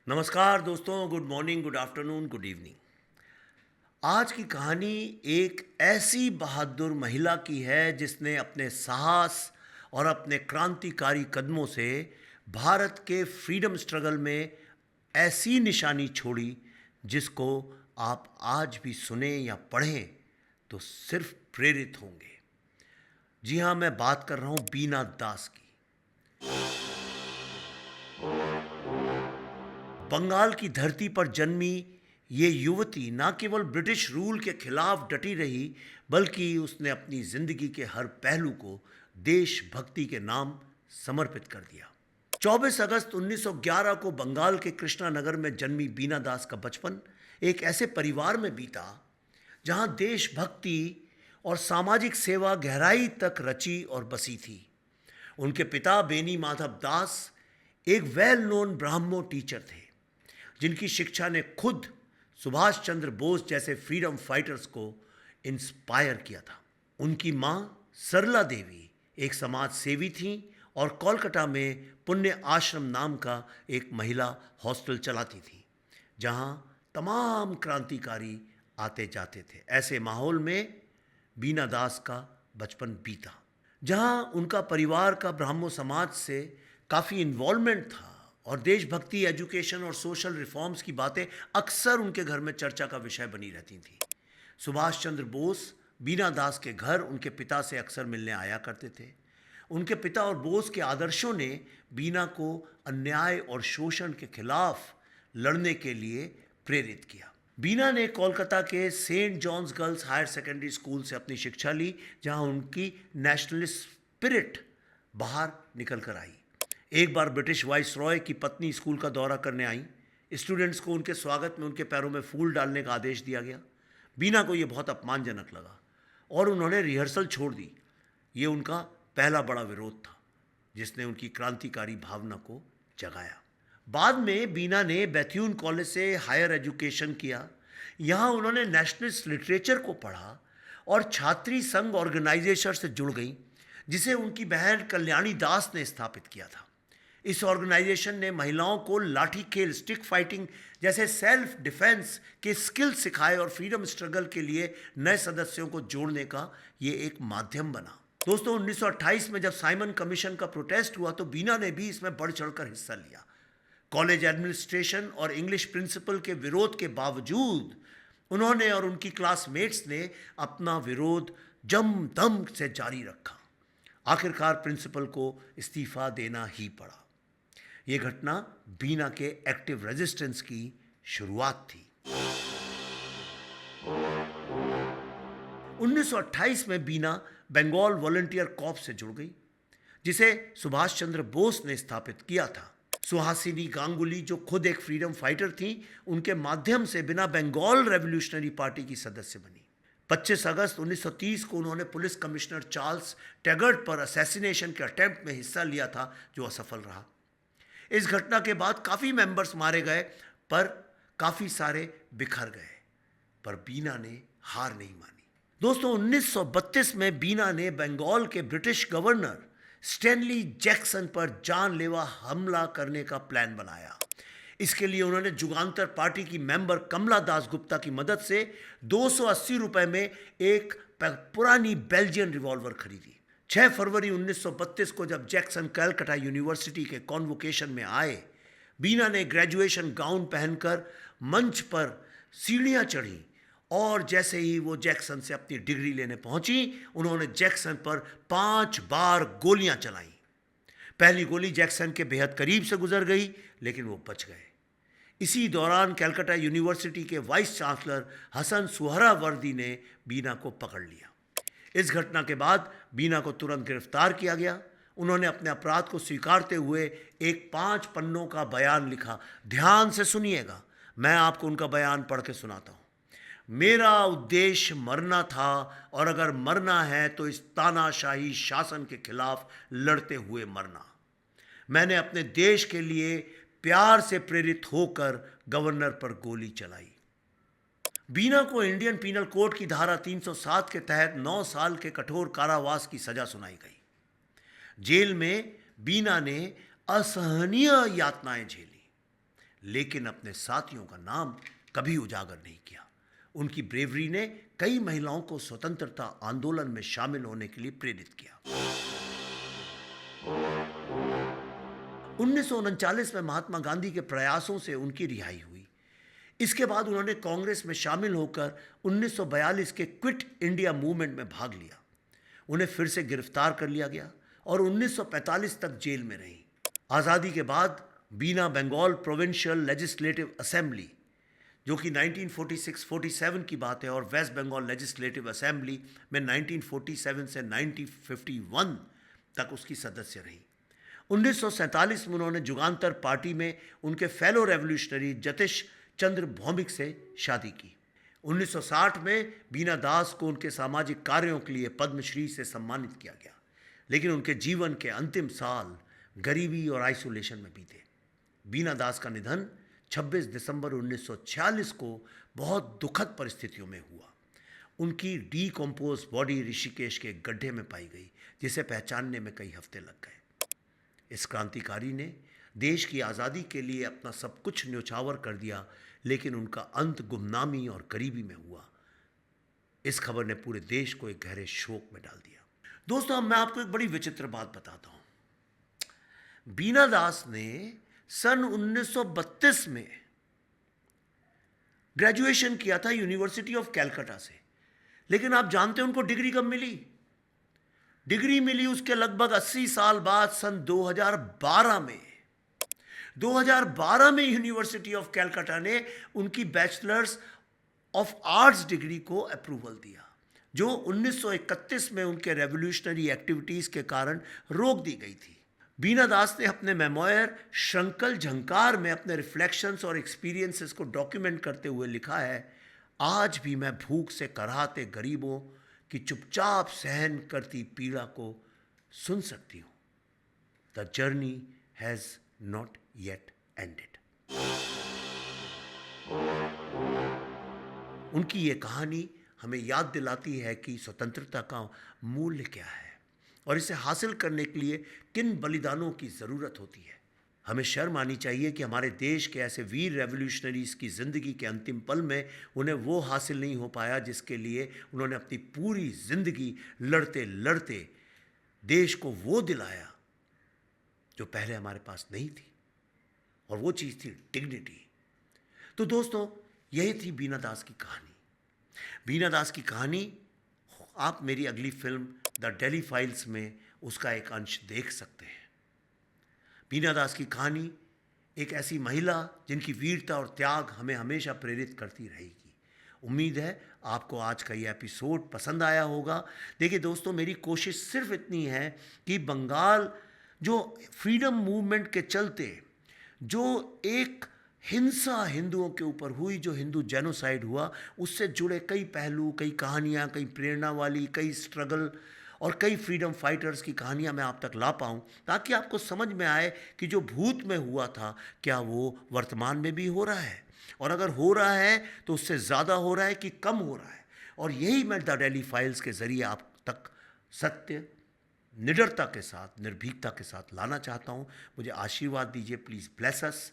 नमस्कार दोस्तों, good morning, good afternoon, good evening. आज की कहानी एक ऐसी बहादुर महिला की है जिसने अपने साहस और अपने क्रांतिकारी कदमों से भारत के फ्रीडम स्ट्रगल में ऐसी निशानी छोड़ी जिसको आप आज भी सुने या पढ़ें तो सिर्फ प्रेरित होंगे। जी हाँ, मैं बात कर रहा हूँ बीना दास की। बंगाल की धरती पर जन्मी ये युवती न केवल ब्रिटिश रूल के खिलाफ डटी रही, बल्कि उसने अपनी जिंदगी के हर पहलू को देशभक्ति के नाम समर्पित कर दिया। 24 अगस्त 1911 को बंगाल के कृष्णानगर में जन्मी बीना दास का बचपन एक ऐसे परिवार में बीता जहां देशभक्ति और सामाजिक सेवा गहराई तक रची और बसी थी। उनके पिता बेनी माधव दास एक वेल नोन ब्राह्मो टीचर थे जिनकी शिक्षा ने खुद सुभाष चंद्र बोस जैसे फ्रीडम फाइटर्स को इंस्पायर किया था। उनकी मां सरला देवी एक समाज सेवी थीं और कोलकाता में पुण्य आश्रम नाम का एक महिला हॉस्टल चलाती थी जहां तमाम क्रांतिकारी आते जाते थे। ऐसे माहौल में बीना दास का बचपन बीता जहां उनका परिवार का ब्राह्मो समाज से काफ़ी इन्वॉल्वमेंट था और देशभक्ति, एजुकेशन और सोशल रिफॉर्म्स की बातें अक्सर उनके घर में चर्चा का विषय बनी रहती थी। सुभाष चंद्र बोस बीना दास के घर उनके पिता से अक्सर मिलने आया करते थे। उनके पिता और बोस के आदर्शों ने बीना को अन्याय और शोषण के खिलाफ लड़ने के लिए प्रेरित किया। बीना ने कोलकाता के saint John's girls higher secondary school से अपनी शिक्षा ली, जहां उनकी नेशनलिस्ट स्पिरिट बाहर निकल कर आई। एक बार ब्रिटिश वाइस रॉय की पत्नी स्कूल का दौरा करने आई। स्टूडेंट्स को उनके स्वागत में उनके पैरों में फूल डालने का आदेश दिया गया। बीना को यह बहुत अपमानजनक लगा और उन्होंने रिहर्सल छोड़ दी। ये उनका पहला बड़ा विरोध था जिसने उनकी क्रांतिकारी भावना को जगाया। बाद में बीना ने बैथ्यून कॉलेज से हायर एजुकेशन किया। यहाँ उन्होंने नेशनलिस्ट लिटरेचर को पढ़ा और छात्री संघ ऑर्गेनाइजेशन से जुड़ गई जिसे उनकी बहन कल्याणी दास ने स्थापित किया था। इस ऑर्गेनाइजेशन ने महिलाओं को लाठी खेल, स्टिक फाइटिंग जैसे सेल्फ डिफेंस के स्किल सिखाए और फ्रीडम स्ट्रगल के लिए नए सदस्यों को जोड़ने का ये एक माध्यम बना। दोस्तों, 1928 में जब साइमन कमीशन का प्रोटेस्ट हुआ तो बीना ने भी इसमें बढ़ चढ़कर हिस्सा लिया। कॉलेज एडमिनिस्ट्रेशन और इंग्लिश प्रिंसिपल के विरोध के बावजूद उन्होंने और उनकी क्लासमेट्स ने अपना विरोध जम दम से जारी रखा। आखिरकार प्रिंसिपल को इस्तीफा देना ही पड़ा। यह घटना बीना के एक्टिव रेजिस्टेंस की शुरुआत थी। 1928 में बीना बंगाल वॉलंटियर कॉर्प्स से जुड़ गई जिसे सुभाष चंद्र बोस ने स्थापित किया था। सुहासिनी गांगुली, जो खुद एक फ्रीडम फाइटर थी, उनके माध्यम से बिना बंगाल रेवोल्यूशनरी पार्टी की सदस्य बनी। 25 अगस्त 1930 को उन्होंने पुलिस कमिश्नर चार्ल्स टैगर्ट पर असैसिनेशन के अटेम्प्ट में हिस्सा लिया था जो असफल रहा। इस घटना के बाद काफ़ी मेंबर्स मारे गए पर काफ़ी सारे बिखर गए, पर बीना ने हार नहीं मानी। दोस्तों, 1932 में बीना ने बंगाल के ब्रिटिश गवर्नर स्टैनली जैक्सन पर जानलेवा हमला करने का प्लान बनाया। इसके लिए उन्होंने जुगांतर पार्टी की मेंबर कमला दास गुप्ता की मदद से 280 रुपए में एक पुरानी बेल्जियन रिवॉल्वर खरीदी। 6 फरवरी 1932 को जब जैक्सन कलकत्ता यूनिवर्सिटी के कॉन्वोकेशन में आए, बीना ने ग्रेजुएशन गाउन पहनकर मंच पर सीढ़ियां चढ़ी और जैसे ही वो जैक्सन से अपनी डिग्री लेने पहुंची, उन्होंने जैक्सन पर 5 बार गोलियां चलाई। पहली गोली जैक्सन के बेहद करीब से गुजर गई, लेकिन वो बच गए। इसी दौरान कलकत्ता यूनिवर्सिटी के वाइस चांसलर हसन सुहरावर्दी ने बीना को पकड़ लिया। इस घटना के बाद बीना को तुरंत गिरफ्तार किया गया। उन्होंने अपने अपराध को स्वीकारते हुए एक 5 पन्नों का बयान लिखा। ध्यान से सुनिएगा, मैं आपको उनका बयान पढ़ के सुनाता हूँ। मेरा उद्देश्य मरना था और अगर मरना है तो इस तानाशाही शासन के खिलाफ लड़ते हुए मरना। मैंने अपने देश के लिए प्यार से प्रेरित होकर गवर्नर पर गोली चलाई। बीना को इंडियन पीनल कोड की धारा 307 के तहत 9 साल के कठोर कारावास की सजा सुनाई गई। जेल में बीना ने असहनीय यातनाएं झेली, लेकिन अपने साथियों का नाम कभी उजागर नहीं किया। उनकी ब्रेवरी ने कई महिलाओं को स्वतंत्रता आंदोलन में शामिल होने के लिए प्रेरित किया। 1939 में महात्मा गांधी के प्रयासों से उनकी रिहाई हुई। इसके बाद उन्होंने कांग्रेस में शामिल होकर 1942 के क्विट इंडिया मूवमेंट में भाग लिया। उन्हें फिर से गिरफ्तार कर लिया गया और 1945 तक जेल में रहीं। आज़ादी के बाद बीना बंगाल प्रोविंशियल लेजिस्लेटिव असेंबली, जो कि 1946-47 की बात है, और वेस्ट बंगाल लेजिस्लेटिव असेंबली में 1947 से 1951 तक उसकी सदस्य रहीं। 1947 में उन्होंने जुगांतर पार्टी में उनके फेलो रेवोल्यूशनरी जतिश चंद्र भौमिक से शादी की। 1960 में बीना दास को उनके सामाजिक कार्यों के लिए पद्मश्री से सम्मानित किया गया, लेकिन उनके जीवन के अंतिम साल गरीबी और आइसोलेशन में बीते। बीना दास का निधन 26 दिसंबर 1946 को बहुत दुखद परिस्थितियों में हुआ। उनकी डीकम्पोज बॉडी ऋषिकेश के एक गड्ढे में पाई गई, जिसे पहचानने में कई हफ्ते लग गए। इस क्रांतिकारी ने देश की आज़ादी के लिए अपना सब कुछ न्योछावर कर दिया, लेकिन उनका अंत गुमनामी और गरीबी में हुआ। इस खबर ने पूरे देश को एक गहरे शोक में डाल दिया। दोस्तों, अब मैं आपको एक बड़ी विचित्र बात बताता हूं। बीना दास ने सन 1932 में ग्रेजुएशन किया था यूनिवर्सिटी ऑफ कैलकाटा से, लेकिन आप जानते हैं उनको डिग्री कब मिली? डिग्री मिली उसके लगभग 80 साल बाद, सन 2012 में। 2012 में यूनिवर्सिटी ऑफ कैलकाटा ने उनकी बैचलर्स ऑफ आर्ट्स डिग्री को अप्रूवल दिया, जो 1931 में उनके रेवोल्यूशनरी एक्टिविटीज के कारण रोक दी गई थी। बीना दास ने अपने मेमोयर शंकल झंकार में अपने रिफ्लेक्शंस और एक्सपीरियंसेस को डॉक्यूमेंट करते हुए लिखा है, आज भी मैं भूख से कराहते गरीबों की चुपचाप सहन करती पीड़ा को सुन सकती हूँ। The journey has not yet ended. उनकी ये कहानी हमें याद दिलाती है कि स्वतंत्रता का मूल्य क्या है और इसे हासिल करने के लिए किन बलिदानों की ज़रूरत होती है। हमें शर्म आनी चाहिए कि हमारे देश के ऐसे वीर रेवोल्यूशनरीज़ की ज़िंदगी के अंतिम पल में उन्हें वो हासिल नहीं हो पाया जिसके लिए उन्होंने अपनी पूरी ज़िंदगी लड़ते लड़ते देश को वो दिलाया जो पहले हमारे पास नहीं थी, और वो चीज़ थी डिग्निटी। तो दोस्तों, यही थी बीना दास की कहानी। बीना दास की कहानी आप मेरी अगली फिल्म द दिल्ली फाइल्स में उसका एक अंश देख सकते हैं। बीना दास की कहानी एक ऐसी महिला जिनकी वीरता और त्याग हमें हमेशा प्रेरित करती रहेगी। उम्मीद है आपको आज का ये एपिसोड पसंद आया होगा। देखिए दोस्तों, मेरी कोशिश सिर्फ इतनी है कि बंगाल जो फ्रीडम मूवमेंट के चलते जो एक हिंसा हिंदुओं के ऊपर हुई, जो हिंदू जेनोसाइड हुआ, उससे जुड़े कई पहलू, कई कहानियाँ, कई प्रेरणा वाली, कई स्ट्रगल और कई फ्रीडम फाइटर्स की कहानियाँ मैं आप तक ला पाऊँ, ताकि आपको समझ में आए कि जो भूत में हुआ था क्या वो वर्तमान में भी हो रहा है, और अगर हो रहा है तो उससे ज़्यादा हो रहा है कि कम हो रहा है। और यही मैं द दिल्ली फाइल्स के ज़रिए आप तक सत्य निडरता के साथ, निर्भीकता के साथ लाना चाहता हूँ। मुझे आशीर्वाद दीजिए, प्लीज़ ब्लेस अस,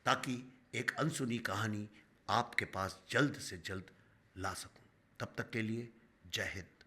ताकि एक अनसुनी कहानी आपके पास जल्द से जल्द ला सकूं। तब तक के लिए जय हिंद।